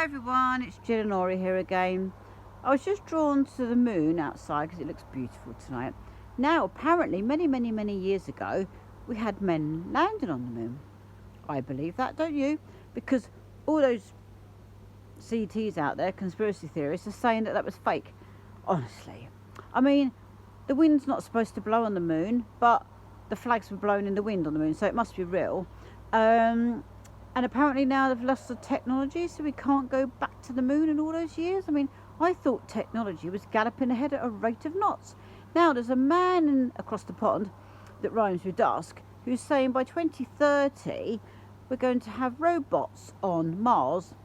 everyone, it's Jill and Ori here again. I was just drawn to the moon outside because it looks beautiful tonight. Now, apparently, many years ago, we had men landing on the moon. I believe that, don't you? Because all those CTs out there, conspiracy theorists, are saying that that was fake. Honestly. I mean, the wind's not supposed to blow on the moon, but the flags were blown in the wind on the moon, so it must be real. And apparently now they've lost the technology, so we can't go back to the moon in all those years. I mean, I thought technology was galloping ahead at a rate of knots. Now there's a man across the pond that rhymes with dusk who's saying by 2030 we're going to have robots on Mars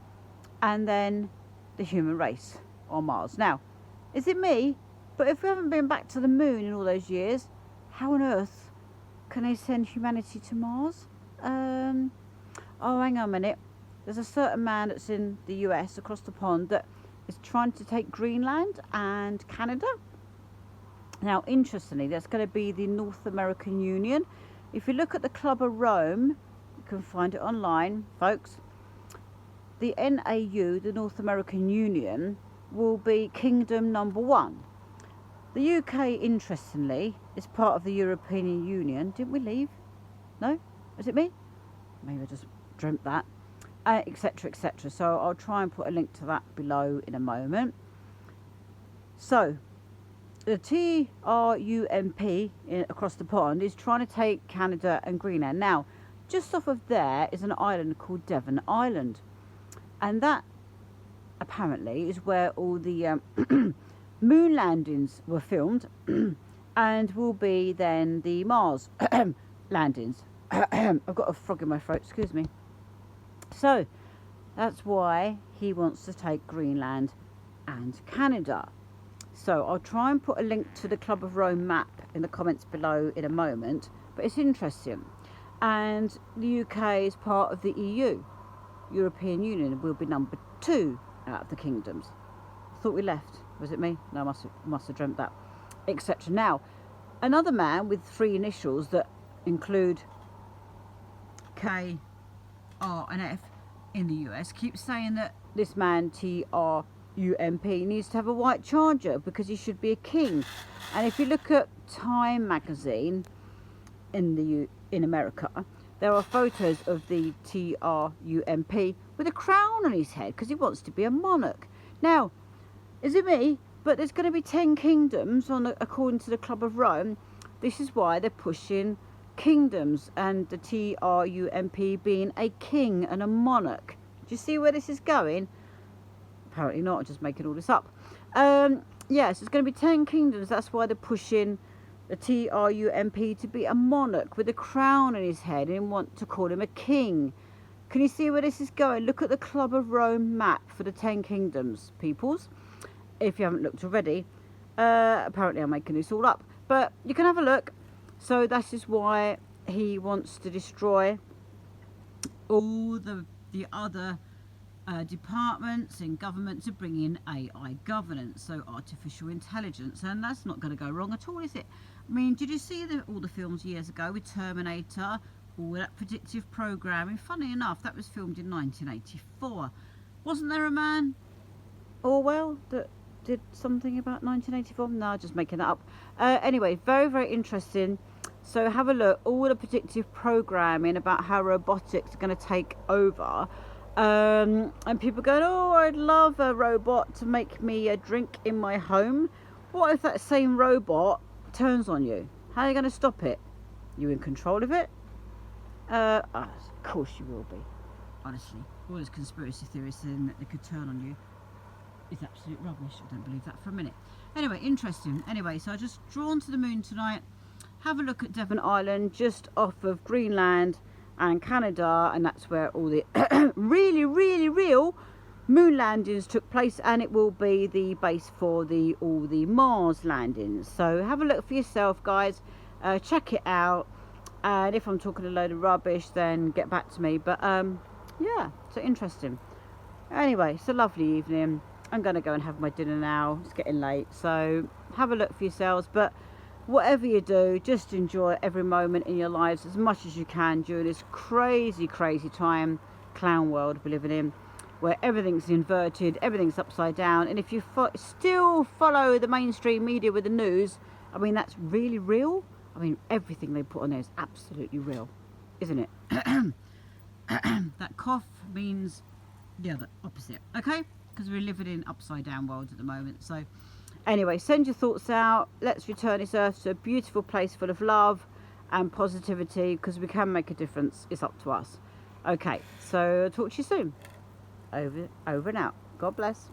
and then the human race on Mars. Now, is it me? But if we haven't been back to the moon in all those years, how on earth can they send humanity to Mars? Oh, hang on a minute. There's a certain man that's in the US across the pond that is trying to take Greenland and Canada. Now, interestingly, that's going to be the North American Union. If you look at the Club of Rome, you can find it online, folks. The NAU, the North American Union, will be Kingdom number 1. The UK, interestingly, is part of the European Union. Didn't we leave? No? Was it me? Maybe I just dreamt that. Etc, etc. So I'll try and put a link to that below in a moment. So the TRUMP across the pond is trying to take Canada and Greenland. Now, just off of there is an island called Devon Island, and that apparently is where all the moon landings were filmed and will be then the Mars landings. I've got a frog in my throat, excuse me. So that's why he wants to take Greenland and Canada. So I'll try and put a link to the Club of Rome map in the comments below in a moment, but it's interesting. And the UK is part of the EU, European Union, will be number 2 out of the kingdoms. Thought we left. Was it me? No, I must have dreamt that. Etc. Now, another man with 3 initials that include K, R and F in the US keeps saying that this man TRUMP needs to have a white charger because he should be a king. And if you look at Time magazine in America, there are photos of the TRUMP with a crown on his head because he wants to be a monarch. Now, is it me? But there's going to be 10 kingdoms according to the Club of Rome. This is why they're pushing kingdoms and the TRUMP being a king and a monarch. Do you see where this is going? Apparently not, I'm just making all this up. Yes, it's going to be 10 kingdoms. That's why they're pushing the TRUMP to be a monarch with a crown on his head and want to call him a king. Can you see where this is going? Look at the Club of Rome map for the 10 kingdoms, peoples, if you haven't looked already. Apparently I'm making this all up, but you can have a look. So that is why he wants to destroy all the other departments in government to bring in AI governance, so artificial intelligence, and that's not going to go wrong at all, is it? I mean, did you see all the films years ago with Terminator, all that predictive programming? Funny enough, that was filmed in 1984. Wasn't there a man, Orwell, that did something about 1984? No, just making that up. Anyway, very interesting. So have a look, all the predictive programming about how robotics are going to take over. And people going, oh, I'd love a robot to make me a drink in my home. What if that same robot turns on you? How are you going to stop it? You in control of it? Of course you will be. Honestly, all those conspiracy theories saying that they could turn on you is absolute rubbish. I don't believe that for a minute. Anyway, interesting. Anyway, so I just drawn to the moon tonight. Have a look at Devon Island, just off of Greenland and Canada, and that's where all the really real moon landings took place, and it will be the base for all the Mars landings. So have a look for yourself, guys. Check it out, and if I'm talking a load of rubbish, then get back to me. But yeah, so interesting. Anyway, it's a lovely evening. I'm going to go and have my dinner now. It's getting late, so have a look for yourselves. But whatever you do, just enjoy every moment in your lives as much as you can during this crazy time, clown world we're living in. where everything's inverted, everything's upside down. And if you still follow the mainstream media with the news, I mean, that's really real. I mean, everything they put on there is absolutely real, isn't it? That cough means, yeah, the opposite, okay? Because we're living in upside down world at the moment. So anyway, send your thoughts out. Let's return this earth to a beautiful place full of love and positivity, because we can make a difference. It's up to us. Okay, so talk to you soon. Over and out. God bless.